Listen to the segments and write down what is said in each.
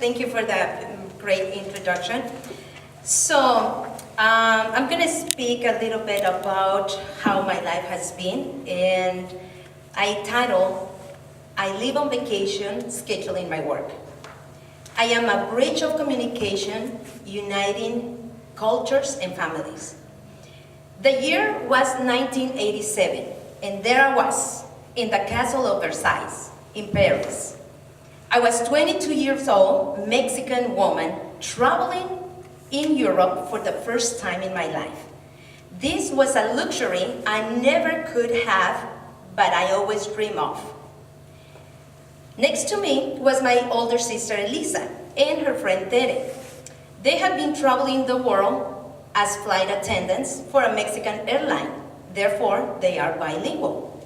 Thank you for that great introduction. So, I'm going to speak a little bit about how my life has been, and I title, I live on vacation, scheduling my work. I am a bridge of communication, uniting cultures and families. The year was 1987, and there I was, in the Castle of Versailles, in Paris. I was 22 years old, Mexican woman, traveling in Europe for the first time in my life. This was a luxury I never could have, but I always dream of. Next to me was my older sister Elisa and her friend Tere. They had been traveling the world as flight attendants for a Mexican airline. Therefore, they are bilingual.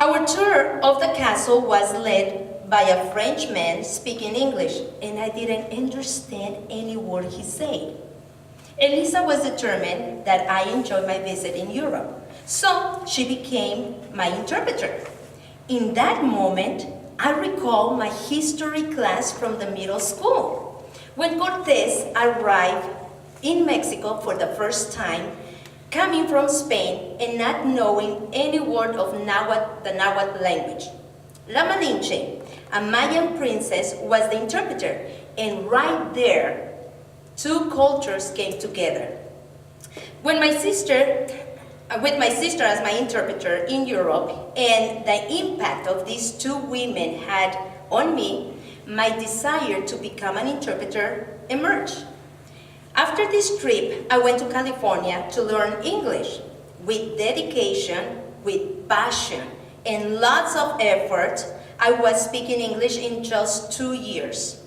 Our tour of the castle was led by a French man speaking English, and I didn't understand any word he said. Elisa was determined that I enjoyed my visit in Europe, so she became my interpreter. In that moment, I recall my history class from the middle school, when Cortés arrived in Mexico for the first time, coming from Spain and not knowing any word of the Nahuatl language. La Malinche, a Mayan princess, was the interpreter, and right there, two cultures came together. With my sister as my interpreter in Europe, and the impact of these two women had on me, my desire to become an interpreter emerged. After this trip, I went to California to learn English with dedication, with passion, and lots of effort. I was speaking English in just 2 years.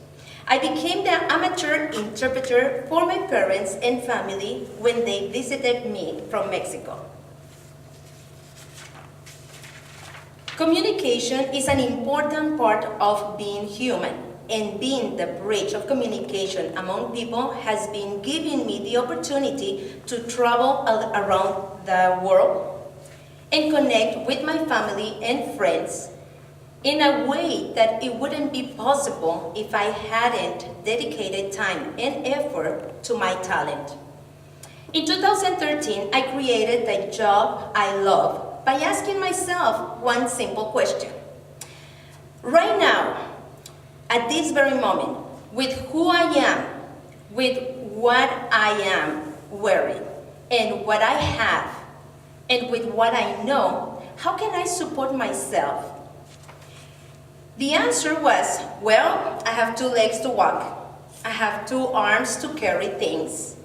I became the amateur interpreter for my parents and family when they visited me from Mexico. Communication is an important part of being human, and being the bridge of communication among people has been giving me the opportunity to travel around the world and connect with my family and friends in a way that it wouldn't be possible if I hadn't dedicated time and effort to my talent. In 2013, I created the job I love by asking myself one simple question. Right now, at this very moment, with who I am, with what I am wearing, and what I have, and with what I know, how can I support myself? The answer was, well, I have 2 legs to walk. I have 2 arms to carry things,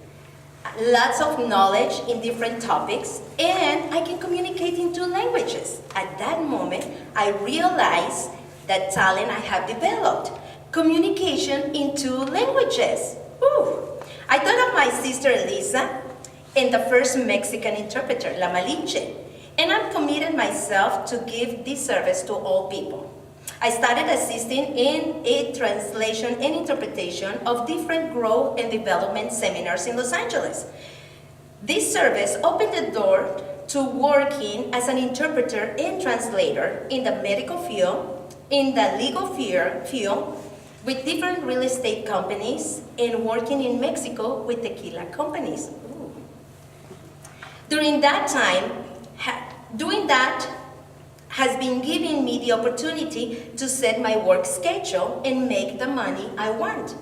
lots of knowledge in different topics, and I can communicate in 2 languages. At that moment, I realized that talent I have developed, communication in 2 languages. Ooh. I thought of my sister Elisa and the first Mexican interpreter, La Malinche, and I've committed myself to give this service to all people. I started assisting in a translation and interpretation of different growth and development seminars in Los Angeles. This service opened the door to working as an interpreter and translator in the medical field, in the legal field, with different real estate companies, and working in Mexico with tequila companies. Ooh. During that time, doing that has been giving me the opportunity to set my work schedule and make the money I want.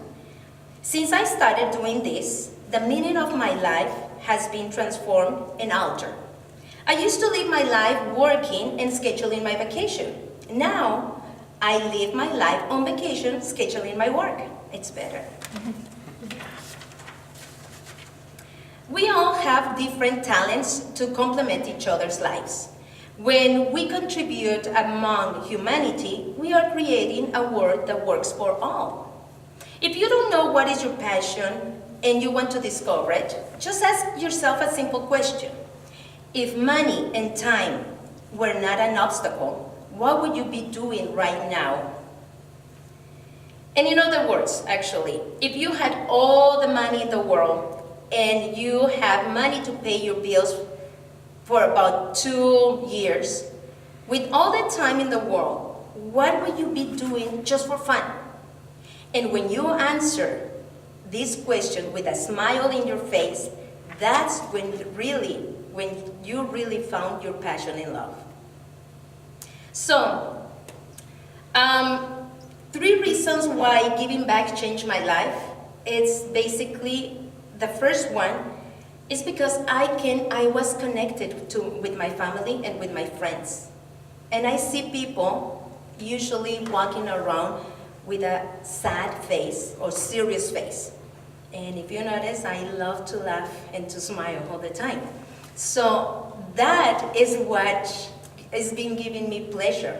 Since I started doing this, the meaning of my life has been transformed and altered. I used to live my life working and scheduling my vacation. Now, I live my life on vacation, scheduling my work. It's better. We all have different talents to complement each other's lives. When we contribute among humanity, we are creating a world that works for all. If you don't know what is your passion and you want to discover it, just ask yourself a simple question. If money and time were not an obstacle, what would you be doing right now? And in other words, actually, if you had all the money in the world and you have money to pay your bills for about 2 years, with all the time in the world, what would you be doing just for fun? And when you answer this question with a smile in your face, that's when you really found your passion in love. So, 3 reasons why giving back changed my life. It's basically, the first one is because I was connected with my family and with my friends. And I see people usually walking around with a sad face or serious face. And if you notice, I love to laugh and to smile all the time. So that is what has been giving me pleasure,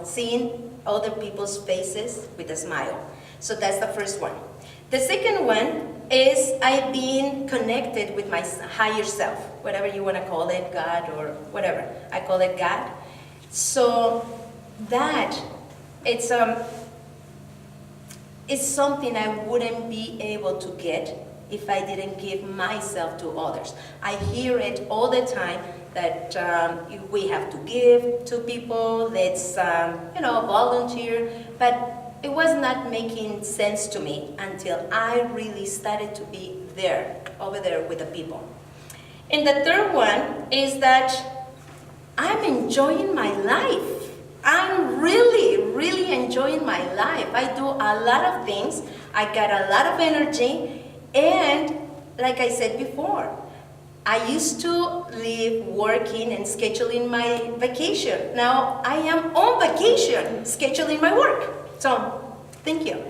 seeing other people's faces with a smile. So that's the first one. The second one is I've been connected with my higher self, whatever you want to call it, God or whatever. I call it God. So that it's something I wouldn't be able to get if I didn't give myself to others. I hear it all the time that we have to give to people, let's volunteer, but it was not making sense to me until I really started to be over there with the people. And the third one is that I'm enjoying my life. I'm really, really enjoying my life. I do a lot of things. I got a lot of energy. And like I said before, I used to live working and scheduling my vacation. Now I am on vacation scheduling my work. So, thank you.